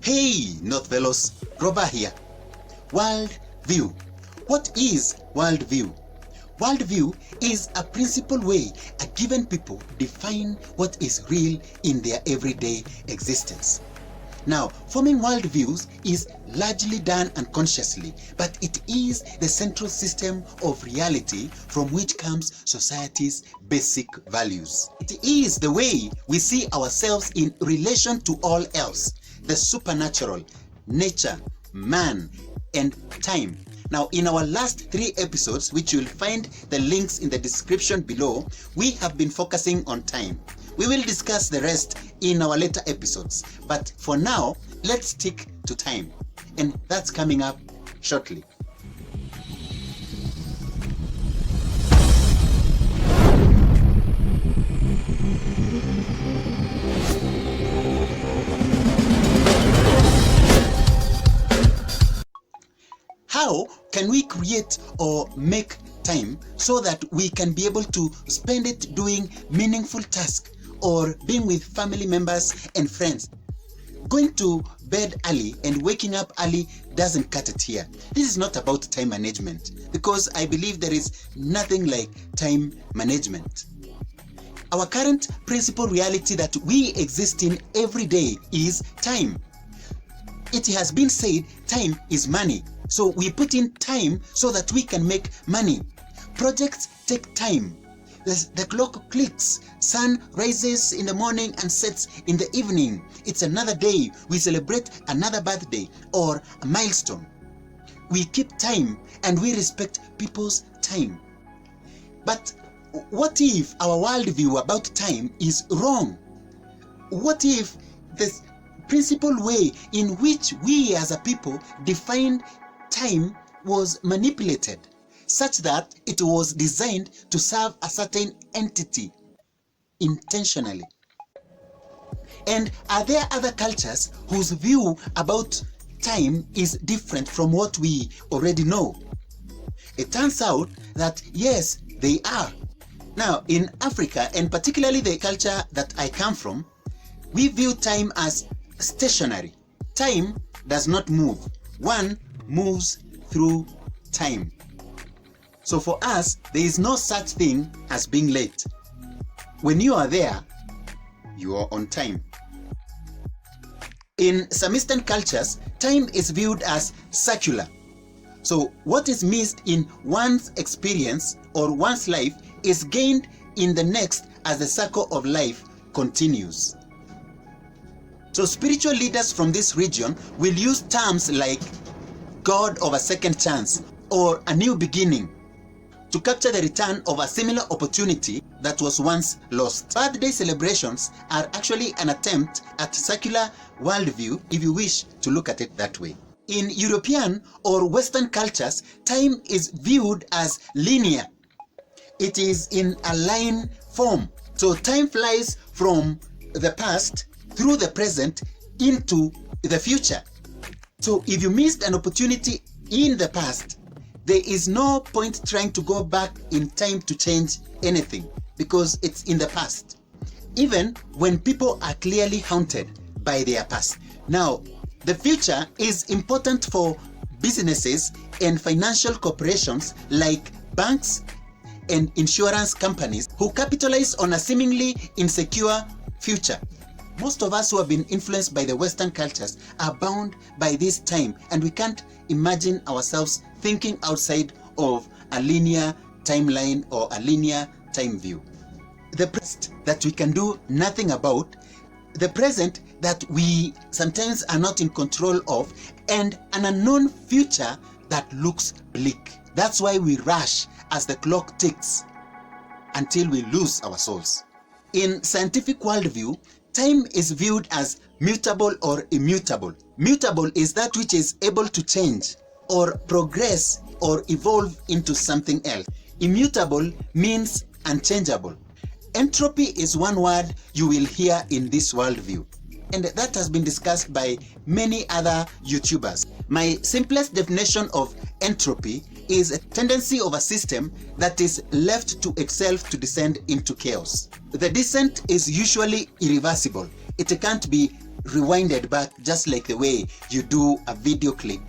Hey, North Velos, Roba here. World view. What is world view? World view is a principal way a given people define what is real in their everyday existence. Now, forming world views is largely done unconsciously, but it is the central system of reality from which comes society's basic values. It is the way we see ourselves in relation to all else, the supernatural, nature, man, and time. Now, in our last 3 episodes, which you'll find the links in the description below, we have been focusing on time. We will discuss the rest in our later episodes, but for now, let's stick to time, and that's coming up shortly. How can we create or make time so that we can be able to spend it doing meaningful tasks or being with family members and friends? Going to bed early and waking up early doesn't cut it here. This is not about time management, because I believe there is nothing like time management. Our current principal reality that we exist in every day is time. It has been said time is money. So we put in time so that we can make money. Projects take time. The clock clicks, sun rises in the morning and sets in the evening. It's another day. We celebrate another birthday or a milestone. We keep time and we respect people's time. But what if our worldview about time is wrong? What if the principal way in which we as a people defined time was manipulated, such that it was designed to serve a certain entity intentionally? And are there other cultures whose view about time is different from what we already know? It turns out that yes, they are. Now, in Africa, and particularly the culture that I come from, we view time as stationary. Time does not move. One moves through time. So for us, there is no such thing as being late. When you are there, you are on time. In some Eastern cultures, time is viewed as circular. So what is missed in one's experience or one's life is gained in the next as the circle of life continues. So spiritual leaders from this region will use terms like God of a second chance or a new beginning to capture the return of a similar opportunity that was once lost. Birthday celebrations are actually an attempt at circular worldview, if you wish to look at it that way. In European or Western cultures, time is viewed as linear. It is in a line form. So time flies from the past through the present into the future. So if you missed an opportunity in the past, there is no point trying to go back in time to change anything, because it's in the past. Even when people are clearly haunted by their past. Now, the future is important for businesses and financial corporations like banks and insurance companies who capitalize on a seemingly insecure future. Most of us who have been influenced by the Western cultures are bound by this time, and we can't imagine ourselves thinking outside of a linear timeline or a linear time view. The past that we can do nothing about, the present that we sometimes are not in control of, and an unknown future that looks bleak. That's why we rush as the clock ticks until we lose our souls. In scientific worldview, time is viewed as mutable or immutable. Mutable is that which is able to change or progress or evolve into something else. Immutable means unchangeable. Entropy is one word you will hear in this worldview, and that has been discussed by many other YouTubers. My simplest definition of entropy is a tendency of a system that is left to itself to descend into chaos. The descent is usually irreversible. It can't be rewinded back just like the way you do a video clip,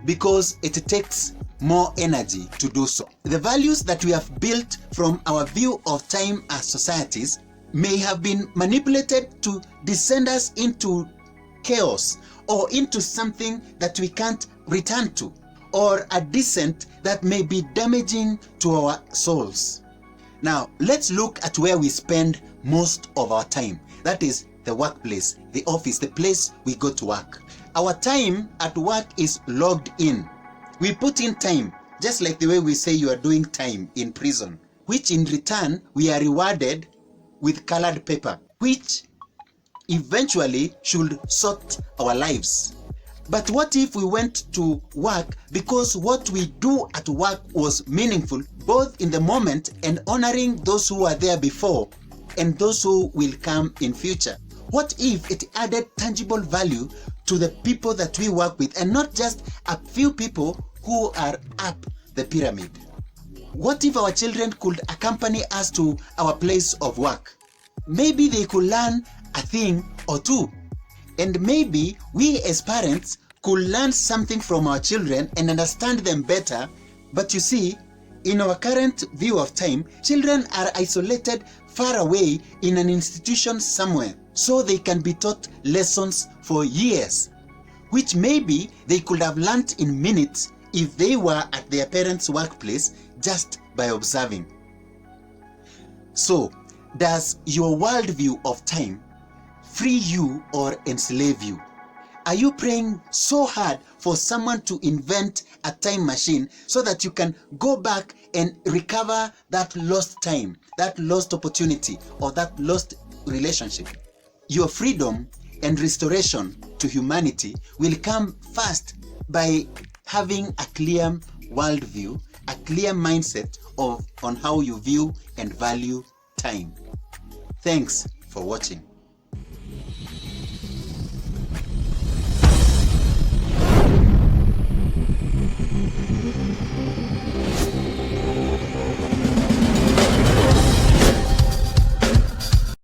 because it takes more energy to do so. The values that we have built from our view of time as societies may have been manipulated to descend us into chaos or into something that we can't return to, or a descent that may be damaging to our souls. Now, let's look at where we spend most of our time. That is the workplace, the office, the place we go to work. Our time at work is logged in. We put in time, just like the way we say you are doing time in prison, which in return we are rewarded with colored paper, which eventually should sort our lives. But what if we went to work because what we do at work was meaningful, both in the moment and honoring those who were there before and those who will come in future? What if it added tangible value to the people that we work with, and not just a few people who are up the pyramid? What if our children could accompany us to our place of work? Maybe they could learn a thing or two. And maybe we as parents could learn something from our children and understand them better. But you see, in our current view of time, children are isolated far away in an institution somewhere, so they can be taught lessons for years, which maybe they could have learnt in minutes if they were at their parents' workplace just by observing. So, does your worldview of time free you or enslave you? Are you praying so hard for someone to invent a time machine so that you can go back and recover that lost time, that lost opportunity, or that lost relationship? Your freedom and restoration to humanity will come first by having a clear worldview, a clear mindset on how you view and value time. Thanks for watching.